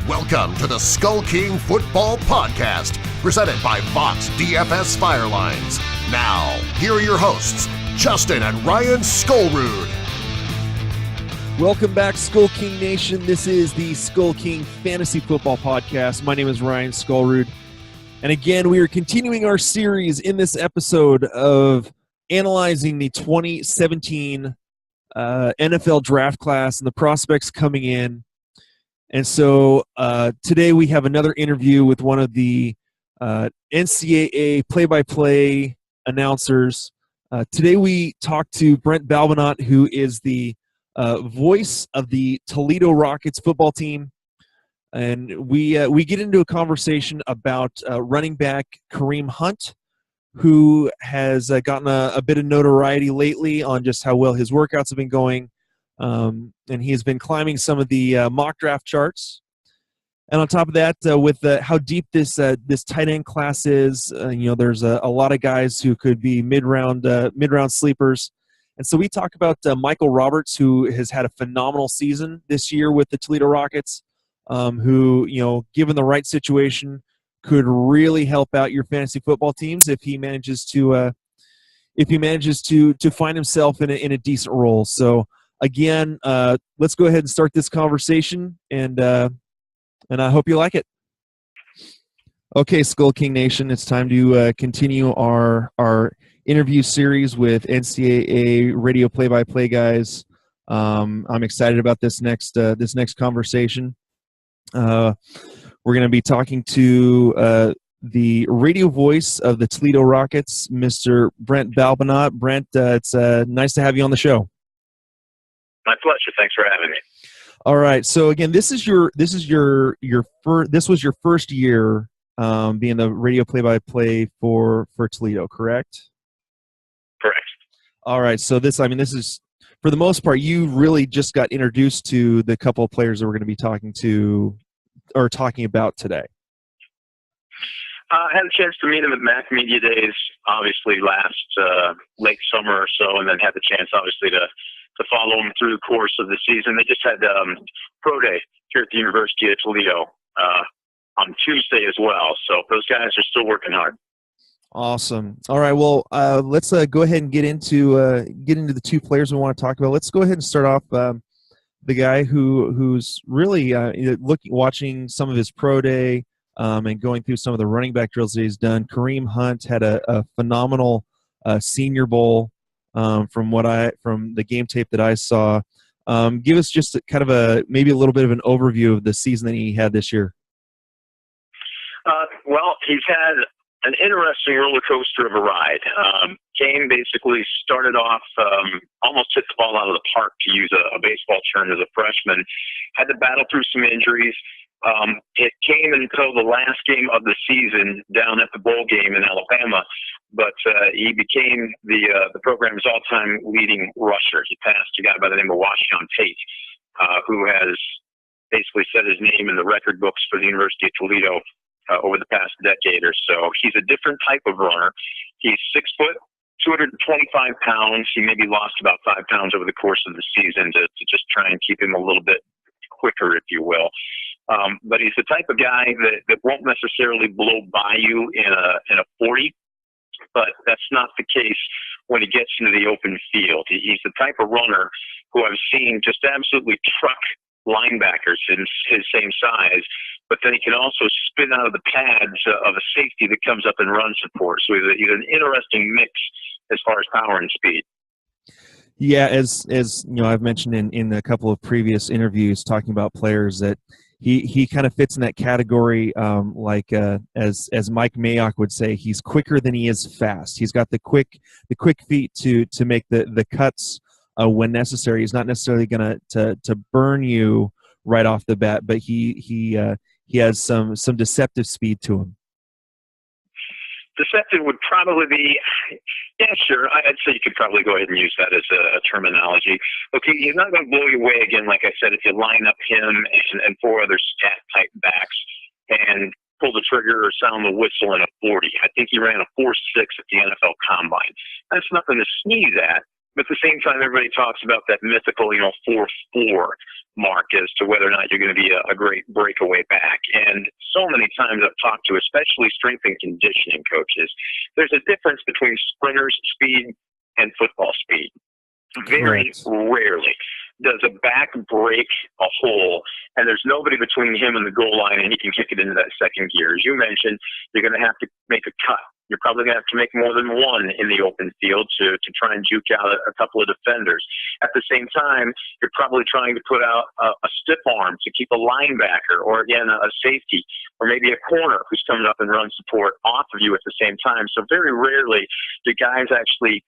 Welcome to the Skull King Football Podcast, presented by Fox DFS Firelines. Now, here are your hosts, Justin and Ryan Skullrood. Welcome back, Skull King Nation. This is the Skull King Fantasy Football Podcast. My name is Ryan Skullrood. And again, we are continuing our series in this episode of analyzing the 2017 NFL draft class and the prospects coming in. And so today we have another interview with one of the NCAA play-by-play announcers. Today we talk to Brent Balbinot, who is the voice of the Toledo Rockets football team. And we get into a conversation about running back Kareem Hunt, who has gotten a bit of notoriety lately on just how well his workouts have been going. And he has been climbing some of the mock draft charts. And on top of that, with how deep this tight end class is, there's a lot of guys who could be mid-round sleepers. And so we talk about Michael Roberts, who has had a phenomenal season this year with the Toledo Rockets, who, given the right situation, could really help out your fantasy football teams if he manages to find himself in a decent role. So again, let's go ahead and start this conversation, and I hope you like it. Okay, Skull King Nation, it's time to continue our interview series with NCAA radio play-by-play guys. I'm excited about this next conversation. We're going to be talking to the radio voice of the Toledo Rockets, Mr. Brent Balbinot. Brent, it's nice to have you on the show. My pleasure. Thanks for having me. All right. So again, this was your first year being the radio play-by-play for Toledo, correct? Correct. All right. So this is, for the most part, you really just got introduced to the couple of players that we're going to be talking about today. I had a chance to meet him at Mac Media Days, obviously last late summer or so, and then had the chance, obviously, to follow him through the course of the season. They just had Pro Day here at the University of Toledo on Tuesday as well. So those guys are still working hard. Awesome. All right. Well, let's go ahead and get into the two players we want to talk about. Let's go ahead and start off the guy who's really watching some of his Pro Day and going through some of the running back drills that he's done. Kareem Hunt had a phenomenal Senior Bowl. From the game tape that I saw. Give us just kind of maybe a little bit of an overview of the season that he had this year. Well, he's had an interesting roller coaster of a ride. Kane basically started off, almost hit the ball out of the park, to use a baseball term, as a freshman. Had to battle through some injuries. It came until the last game of the season down at the bowl game in Alabama, but he became the program's all-time leading rusher. He passed a guy by the name of Washawn Tate, who has basically set his name in the record books for the University of Toledo over the past decade or so. He's a different type of runner. He's 6 foot, 225 pounds. He maybe lost about 5 pounds over the course of the season to just try and keep him a little bit quicker, if you will. But he's the type of guy that won't necessarily blow by you in a 40, but that's not the case when he gets into the open field. He's the type of runner who I've seen just absolutely truck linebackers in his same size, but then he can also spin out of the pads of a safety that comes up in run support. So he's an interesting mix as far as power and speed. Yeah, as I've mentioned in a couple of previous interviews talking about players that he kind of fits in that category, as Mike Mayock would say, he's quicker than he is fast. He's got the quick feet to make the cuts when necessary. He's not necessarily going to burn you right off the bat, but he has some deceptive speed to him. Deceptive would probably be, yeah, sure. I'd say you could probably go ahead and use that as a terminology. Look, he's not going to blow you away again, like I said, if you line up him and 4 other stat-type backs and pull the trigger or sound the whistle in a 40. I think he ran a 4.6 at the NFL Combine. That's nothing to sneeze at, But at the same time, everybody talks about that mythical, 4-4 mark as to whether or not you're going to be a great breakaway back. And so many times I've talked to, especially strength and conditioning coaches, there's a difference between sprinter's speed and football speed. Very rarely does a back break a hole and there's nobody between him and the goal line and he can kick it into that second gear. As you mentioned, you're going to have to make a cut. You're probably going to have to make more than one in the open field to try and juke out a couple of defenders. At the same time, you're probably trying to put out a stiff arm to keep a linebacker or, again, a safety or maybe a corner who's coming up and run support off of you at the same time. So very rarely do guys actually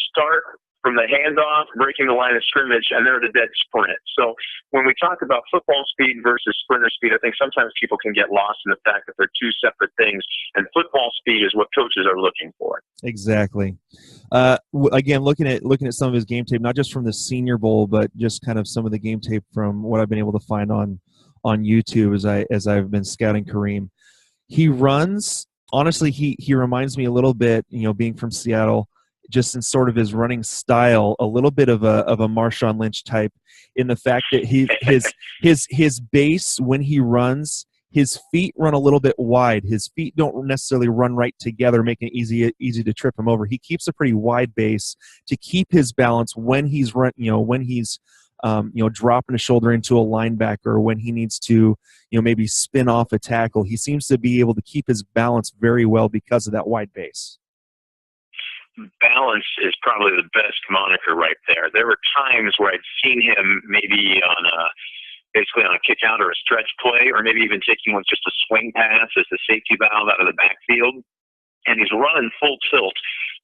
start from the handoff, breaking the line of scrimmage, and they're at a dead sprint. So when we talk about football speed versus sprinter speed, I think sometimes people can get lost in the fact that they're two separate things, and football speed is what coaches are looking for. Exactly. Again, looking at some of his game tape, not just from the Senior Bowl, but just kind of some of the game tape from what I've been able to find on YouTube as I've been scouting Kareem. He runs. Honestly, he reminds me a little bit, being from Seattle, just in sort of his running style, a little bit of a Marshawn Lynch type, in the fact that his base when he runs, his feet run a little bit wide. His feet don't necessarily run right together, making it easy to trip him over. He keeps a pretty wide base to keep his balance when he's dropping a shoulder into a linebacker, or when he needs to maybe spin off a tackle. He seems to be able to keep his balance very well because of that wide base. Balance is probably the best moniker right there. There were times where I'd seen him maybe basically on a kick out or a stretch play, or maybe even taking one just a swing pass as a safety valve out of the backfield, and he's running full tilt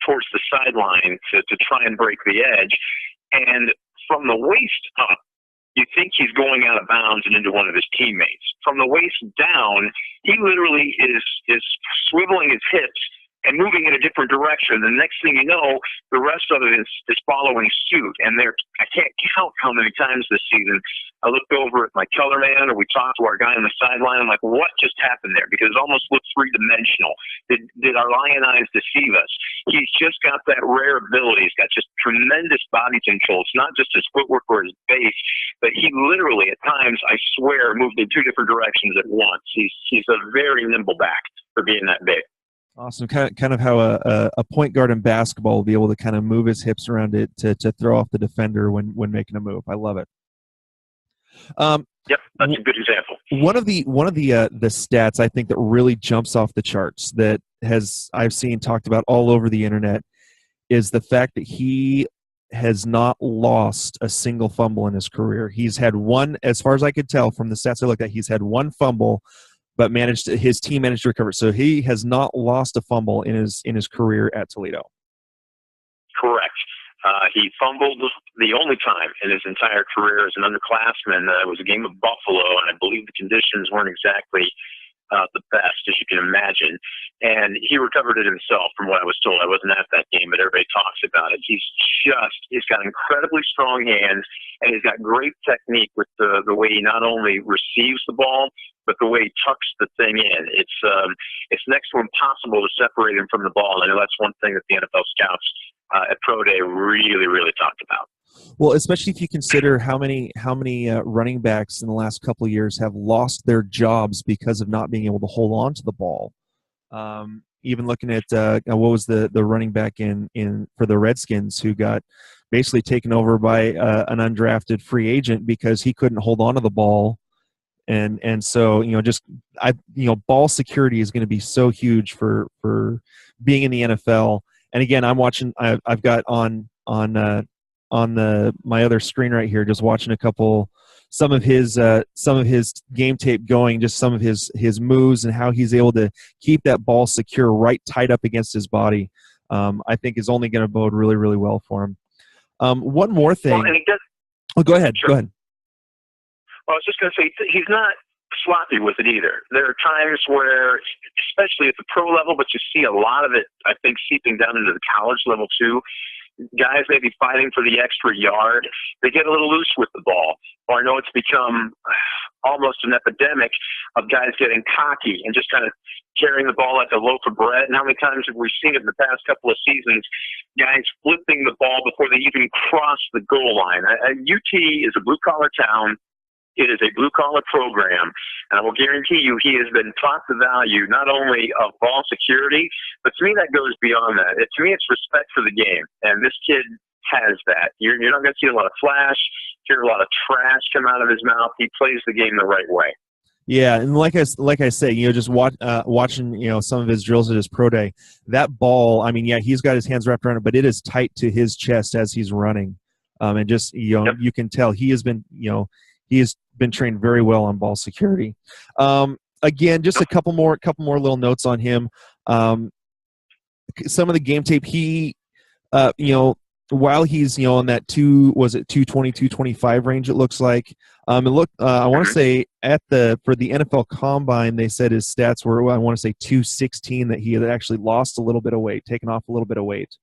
towards the sideline to try and break the edge. And from the waist up, you think he's going out of bounds and into one of his teammates. From the waist down, he literally is swiveling his hips and moving in a different direction. The next thing you know, the rest of it is following suit. And I can't count how many times this season I looked over at my color man, or we talked to our guy on the sideline. I'm like, what just happened there? Because it almost looked three-dimensional. Did our lion eyes deceive us? He's just got that rare ability. He's got just tremendous body control. It's not just his footwork or his base, but he literally, at times, I swear, moved in two different directions at once. He's a very nimble back for being that big. Awesome. Kind of how a point guard in basketball will be able to kind of move his hips around it to throw off the defender when making a move. I love it. Yep, that's a good example. One of the stats I think that really jumps off the charts that I've seen talked about all over the internet is the fact that he has not lost a single fumble in his career. He's had one, as far as I could tell from the stats I looked at, he's had one fumble, but his team managed to recover. So he has not lost a fumble in his career at Toledo. Correct. He fumbled the only time in his entire career as an underclassman. It was a game of Buffalo, and I believe the conditions weren't exactly the best, as you can imagine. And he recovered it himself, from what I was told. I wasn't at that game, but everybody talks about it. He's got incredibly strong hands, and he's got great technique with the way he not only receives the ball, but the way he tucks the thing in. It's next to impossible to separate him from the ball. I know that's one thing that the NFL scouts at Pro Day really, really talked about. Well, especially if you consider how many running backs in the last couple of years have lost their jobs because of not being able to hold on to the ball. Even looking at what was the running back in for the Redskins, who got basically taken over by an undrafted free agent because he couldn't hold on to the ball. And so ball security is going to be so huge for being in the NFL. And again, I'm watching. I've got on my other screen right here, just watching some of his game tape going, just some of his moves and how he's able to keep that ball secure right tight up against his body. I think is only going to bode really, really well for him. One more thing. Well, go ahead. Sure. Go ahead. Well, I was just going to say, he's not sloppy with it either. There are times where, especially at the pro level, but you see a lot of it, I think, seeping down into the college level too. Guys may be fighting for the extra yard. They get a little loose with the ball. Or I know it's become almost an epidemic of guys getting cocky and just kind of carrying the ball like a loaf of bread. And how many times have we seen it in the past couple of seasons, guys flipping the ball before they even cross the goal line? UT is a blue-collar town. It is a blue-collar program, and I will guarantee you he has been taught the value not only of ball security, but to me that goes beyond that. To me, it's respect for the game, and this kid has that. You're not going to see a lot of flash, hear a lot of trash come out of his mouth. He plays the game the right way. Yeah, and like I say, just watching some of his drills at his pro day, that ball. I mean, yeah, he's got his hands wrapped around it, but it is tight to his chest as he's running, and just Yep. You can tell he has been trained very well on ball security. Again, just a couple more little notes on him. Some of the game tape, he, while he's on that 220, 225 range, it looks like. I want to say for the NFL Combine, they said his stats were, I want to say 216, that he had actually lost a little bit of weight, taken off a little bit of weight.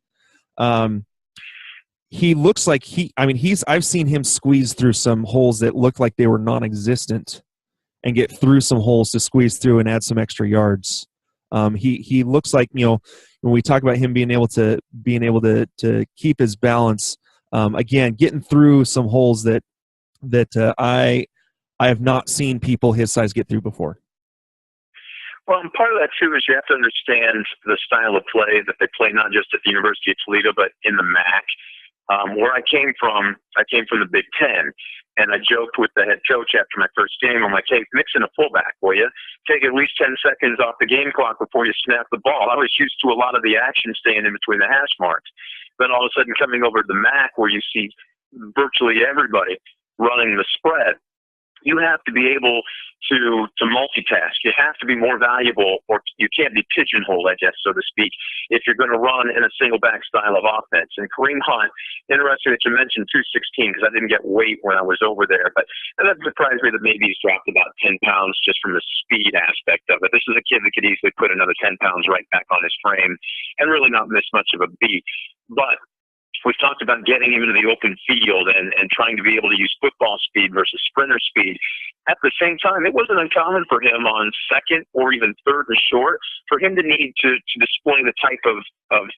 He looks like I've seen him squeeze through some holes that look like they were non-existent and get through some holes to squeeze through and add some extra yards. He looks like, when we talk about him being able to keep his balance, again, getting through some holes that I have not seen people his size get through before. Well, and part of that, too, is you have to understand the style of play that they play, not just at the University of Toledo, but in the MAC. Where I came from the Big Ten, and I joked with the head coach after my first game. I'm like, hey, mix in a fullback, will you? Take at least 10 seconds off the game clock before you snap the ball. I was used to a lot of the action staying in between the hash marks. Then all of a sudden coming over to the MAC where you see virtually everybody running the spread, you have to be able to multitask. You have to be more valuable, or you can't be pigeonholed, I guess, so to speak, if you're going to run in a single back style of offense. And Kareem Hunt, interesting that you mentioned 216, because I didn't get weight when I was over there, but that surprised me that maybe he's dropped about 10 pounds just from the speed aspect of it. This is a kid that could easily put another 10 pounds right back on his frame and really not miss much of a beat. But we've talked about getting him into the open field and trying to be able to use football speed versus sprinter speed. At the same time, it wasn't uncommon for him on second or even third and short for him to need to display the type of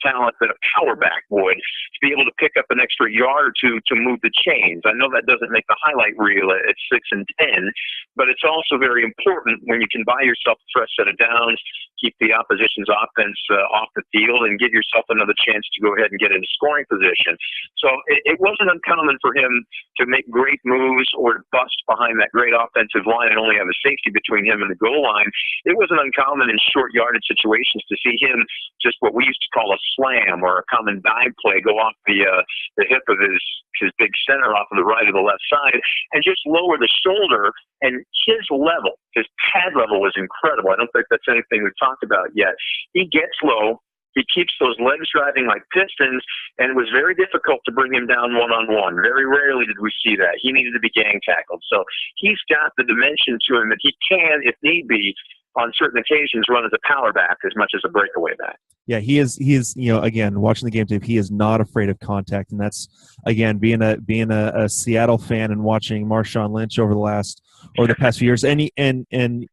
talent that a power back would, to be able to pick up an extra yard or two to move the chains. I know that doesn't make the highlight reel at 6 and 10, but it's also very important when you can buy yourself a fresh set of downs, keep the opposition's offense off the field, and give yourself another chance to go ahead and get into scoring position. So it wasn't uncommon for him to make great moves or bust behind that great offensive line and only have a safety between him and the goal line. It wasn't uncommon in short yardage situations to see him just what we used to call a slam or a common dive play go off the hip of his big center off of the right or the left side and just lower the shoulder. And his pad level was incredible. I don't think that's anything we've talked about yet. He gets low. He keeps those legs driving like pistons, and it was very difficult to bring him down one-on-one. Very rarely did we see that. He needed to be gang tackled. So he's got the dimension to him that he can, if need be, on certain occasions, run as a power back as much as a breakaway back. Yeah, he is. Again, watching the game tape, he is not afraid of contact, and that's, again, being a Seattle fan and watching Marshawn Lynch over the past few years, and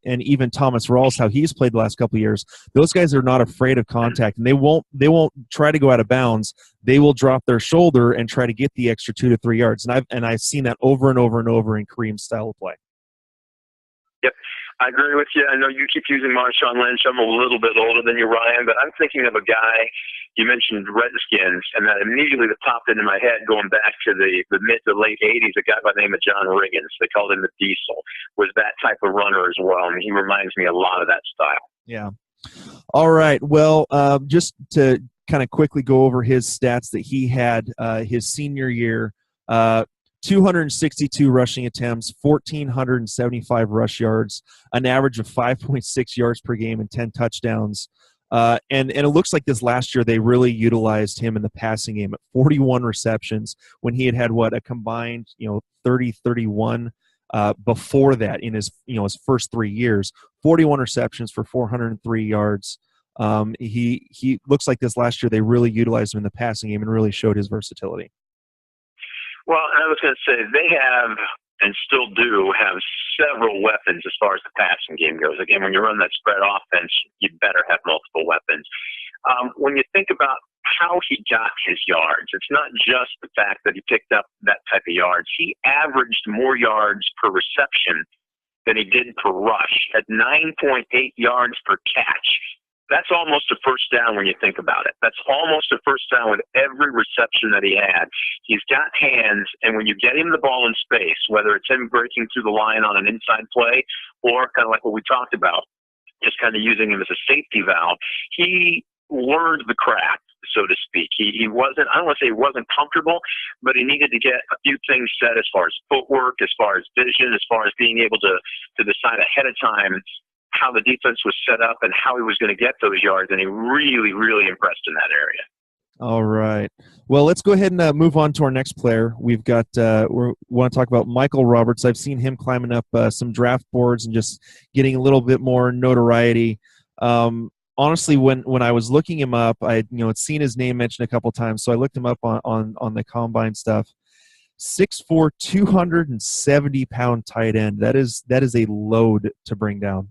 even Thomas Rawls, how he's played the last couple of years. Those guys are not afraid of contact, and they won't try to go out of bounds. They will drop their shoulder and try to get the extra 2 to 3 yards, and I've seen that over and over and over in Kareem's style of play. Yep. I agree with you. I know you keep using Marshawn Lynch. I'm a little bit older than you, Ryan, but I'm thinking of a guy, you mentioned Redskins, and that immediately popped into my head going back to the mid to late 80s, a guy by the name of John Riggins. They called him the Diesel, was that type of runner as well, and he reminds me a lot of that style. Yeah. All right. Well, just to kind of quickly go over his stats that he had his senior year, 262 rushing attempts, 1,475 rush yards, an average of 5.6 yards per game and 10 touchdowns. And it looks like this last year they really utilized him in the passing game at 41 receptions when he had a combined 30-31 before that in his first 3 years. 41 receptions for 403 yards. He looks like this last year they really utilized him in the passing game and really showed his versatility. Well, I was going to say they have and still do have several weapons as far as the passing game goes. Again, when you run that spread offense, you better have multiple weapons. When you think about how he got his yards, it's not just the fact that he picked up that type of yards. He averaged more yards per reception than he did per rush at 9.8 yards per catch. That's almost a first down when you think about it. That's almost a first down with every reception that he had. He's got hands, and when you get him the ball in space, whether it's him breaking through the line on an inside play or kind of like what we talked about, just kind of using him as a safety valve, he learned the craft, so to speak. He wasn't, I don't want to say he wasn't comfortable, but he needed to get a few things set as far as footwork, as far as vision, as far as being able to decide ahead of time how the defense was set up and how he was going to get those yards, and he really, really impressed in that area. All right. Well, let's go ahead and move on to our next player. We've got we want to talk about Michael Roberts. I've seen him climbing up some draft boards and just getting a little bit more notoriety. Honestly, when I was looking him up, I had seen his name mentioned a couple times, so I looked him up on the combine stuff. 6'4", 270-pound tight end. That is a load to bring down.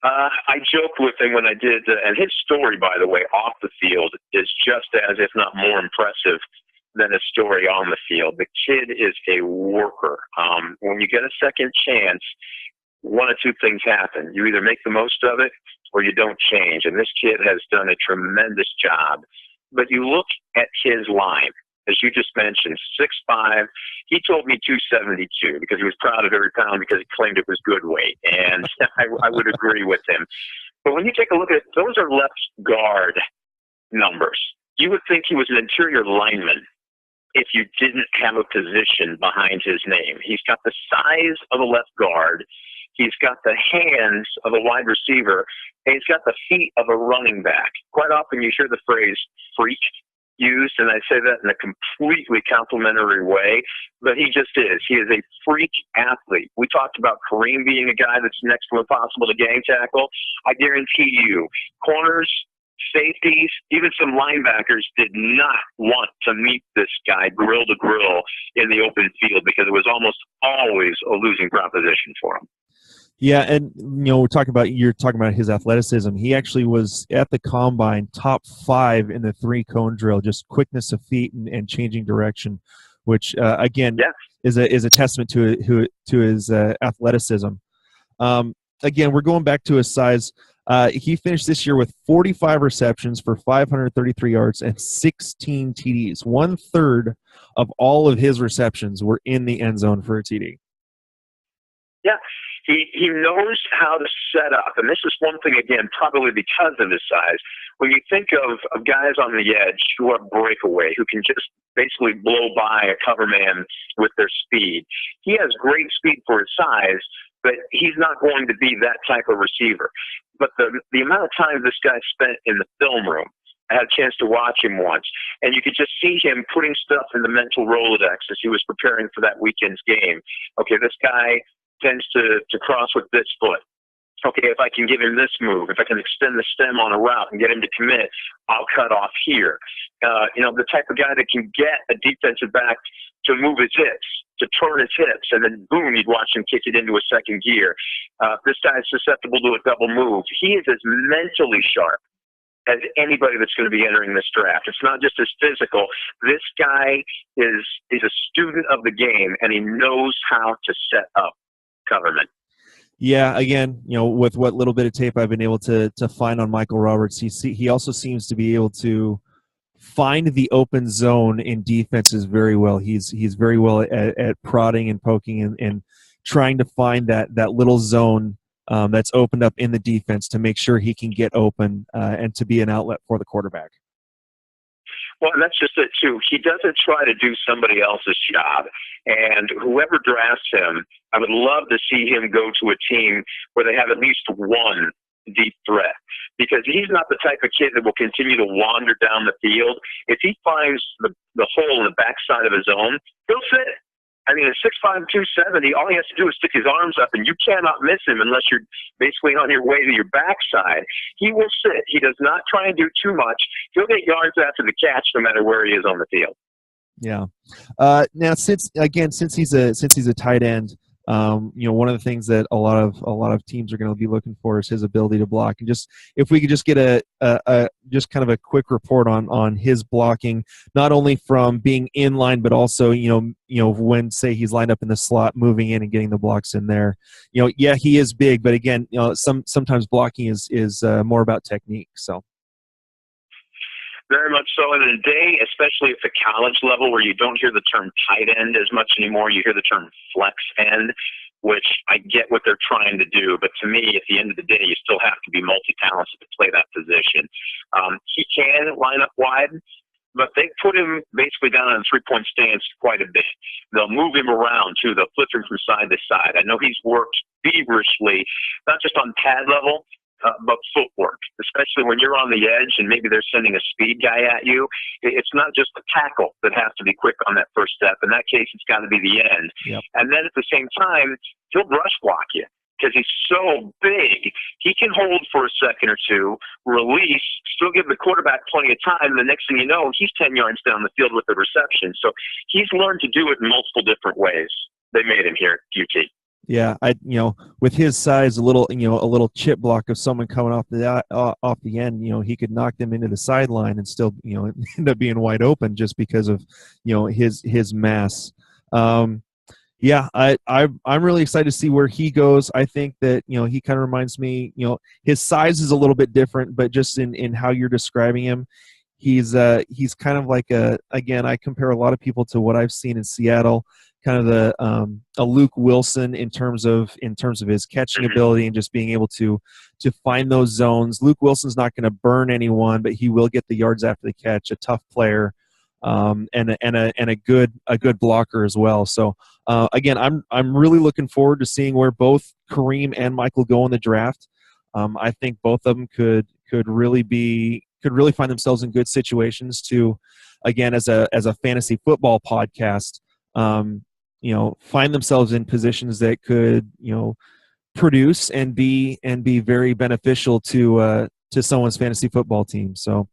I joked with him when I did, and his story, by the way, off the field is just as, if not more impressive than his story on the field. The kid is a worker. When you get a second chance, one of two things happen. You either make the most of it or you don't change. And this kid has done a tremendous job. But you look at his line, as you just mentioned, 6'5". He told me 272 because he was proud of every pound because he claimed it was good weight. And I would agree with him. But when you take a look at it, those are left guard numbers. You would think he was an interior lineman if you didn't have a position behind his name. He's got the size of a left guard. He's got the hands of a wide receiver, and he's got the feet of a running back. Quite often you hear the phrase freak used, and I say that in a completely complimentary way, but he just is. He is a freak athlete. We talked about Kareem being a guy that's next to impossible to gang tackle. I guarantee you, corners, safeties, even some linebackers did not want to meet this guy grill to grill in the open field because it was almost always a losing proposition for him. Yeah, and you're talking about his athleticism. He actually was at the combine top 5 in the 3-cone drill, just quickness of feet and changing direction, which again is a testament to his athleticism. Again, we're going back to his size. He finished this year with 45 receptions for 533 yards and 16 TDs. 1/3 of all of his receptions were in the end zone for a TD. Yeah. He knows how to set up, and this is one thing, again, probably because of his size. When you think of guys on the edge who are breakaway, who can just basically blow by a cover man with their speed, he has great speed for his size, but he's not going to be that type of receiver. But the amount of time this guy spent in the film room, I had a chance to watch him once, and you could just see him putting stuff in the mental Rolodex as he was preparing for that weekend's game. Okay, this guy tends to cross with this foot. Okay, if I can give him this move, if I can extend the stem on a route and get him to commit, I'll cut off here. The type of guy that can get a defensive back to move his hips, to turn his hips, and then boom, you'd watch him kick it into a second gear. This guy is susceptible to a double move. He is as mentally sharp as anybody that's going to be entering this draft. It's not just his physical. This guy is a student of the game, and he knows how to set up government. Yeah, again, with what little bit of tape I've been able to find on Michael Roberts, he also seems to be able to find the open zone in defenses very well. He's very well at prodding and poking and trying to find that little zone that's opened up in the defense to make sure he can get open and to be an outlet for the quarterback. Well, and that's just it, too. He doesn't try to do somebody else's job. And whoever drafts him, I would love to see him go to a team where they have at least one deep threat. Because he's not the type of kid that will continue to wander down the field. If he finds the hole in the backside of his own, he'll fit it. I mean, at 6'5", 270, all he has to do is stick his arms up, and you cannot miss him unless you're basically on your way to your backside. He will sit. He does not try and do too much. He'll get yards after the catch no matter where he is on the field. Yeah. Now, since he's a tight end, one of the things that a lot of teams are going to be looking for is his ability to block. And just if we could just get a just kind of a quick report on his blocking, not only from being in line, but also when say he's lined up in the slot, moving in and getting the blocks in there. Yeah, he is big, but again, sometimes blocking is more about technique. So. Very much so. In the day, especially at the college level where you don't hear the term tight end as much anymore, you hear the term flex end, which I get what they're trying to do. But to me, at the end of the day, you still have to be multi-talented to play that position. He can line up wide, but they put him basically down on a three-point stance quite a bit. They'll move him around, too. They'll flip him from side to side. I know he's worked feverishly, not just on pad level, but footwork, especially when you're on the edge and maybe they're sending a speed guy at you. It's not just the tackle that has to be quick on that first step. In that case, it's got to be the end. Yep. And then at the same time, he'll brush block you because he's so big. He can hold for a second or two, release, still give the quarterback plenty of time. The next thing you know, he's 10 yards down the field with the reception. So he's learned to do it in multiple different ways. They made him here at UT. Yeah, with his size, a little chip block of someone coming off the end, he could knock them into the sideline and still, end up being wide open just because of, his mass. I'm really excited to see where he goes. I think that, he kind of reminds me, his size is a little bit different, but just in how you're describing him, he's kind of like I compare a lot of people to what I've seen in Seattle. Kind of a Luke Wilson in terms of his catching ability and just being able to find those zones. Luke Wilson's not going to burn anyone, but he will get the yards after the catch. A tough player, and a good blocker as well. So again, I'm really looking forward to seeing where both Kareem and Michael go in the draft. I think both of them could really find themselves in good situations to, again, as a fantasy football podcast. Find themselves in positions that could, produce and be very beneficial to someone's fantasy football team. So,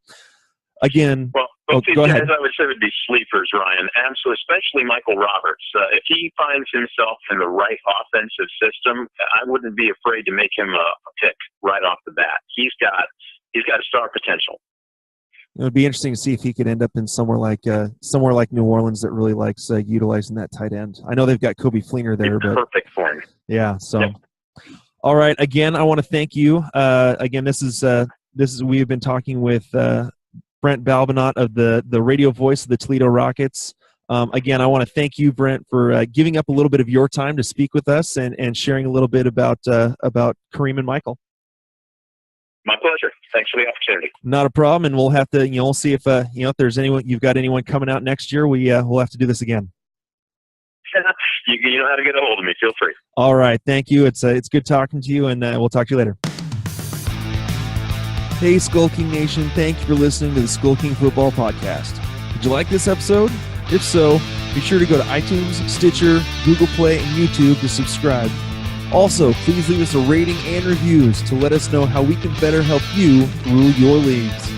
again, both these go guys ahead. I would say would be sleepers, Ryan. Absolutely, especially Michael Roberts. If he finds himself in the right offensive system, I wouldn't be afraid to make him a pick right off the bat. He's got star potential. It would be interesting to see if he could end up in somewhere like New Orleans that really likes utilizing that tight end. I know they've got Kobe Fleener there, but perfect for him. Yeah. So, yep. All right. Again, I want to thank you. Again, this is we have been talking with Brent Balbinot of the radio voice of the Toledo Rockets. Again, I want to thank you, Brent, for giving up a little bit of your time to speak with us and sharing a little bit about Kareem and Michael. My pleasure. Thanks for the opportunity. Not a problem, and we'll have to, we'll see if if there's you've got anyone coming out next year. We'll have to do this again. You know how to get a hold of me. Feel free. All right, thank you. It's good talking to you, and we'll talk to you later. Hey, Skull King Nation! Thank you for listening to the Skull King Football Podcast. Did you like this episode? If so, be sure to go to iTunes, Stitcher, Google Play, and YouTube to subscribe. Also, please leave us a rating and reviews to let us know how we can better help you rule your leagues.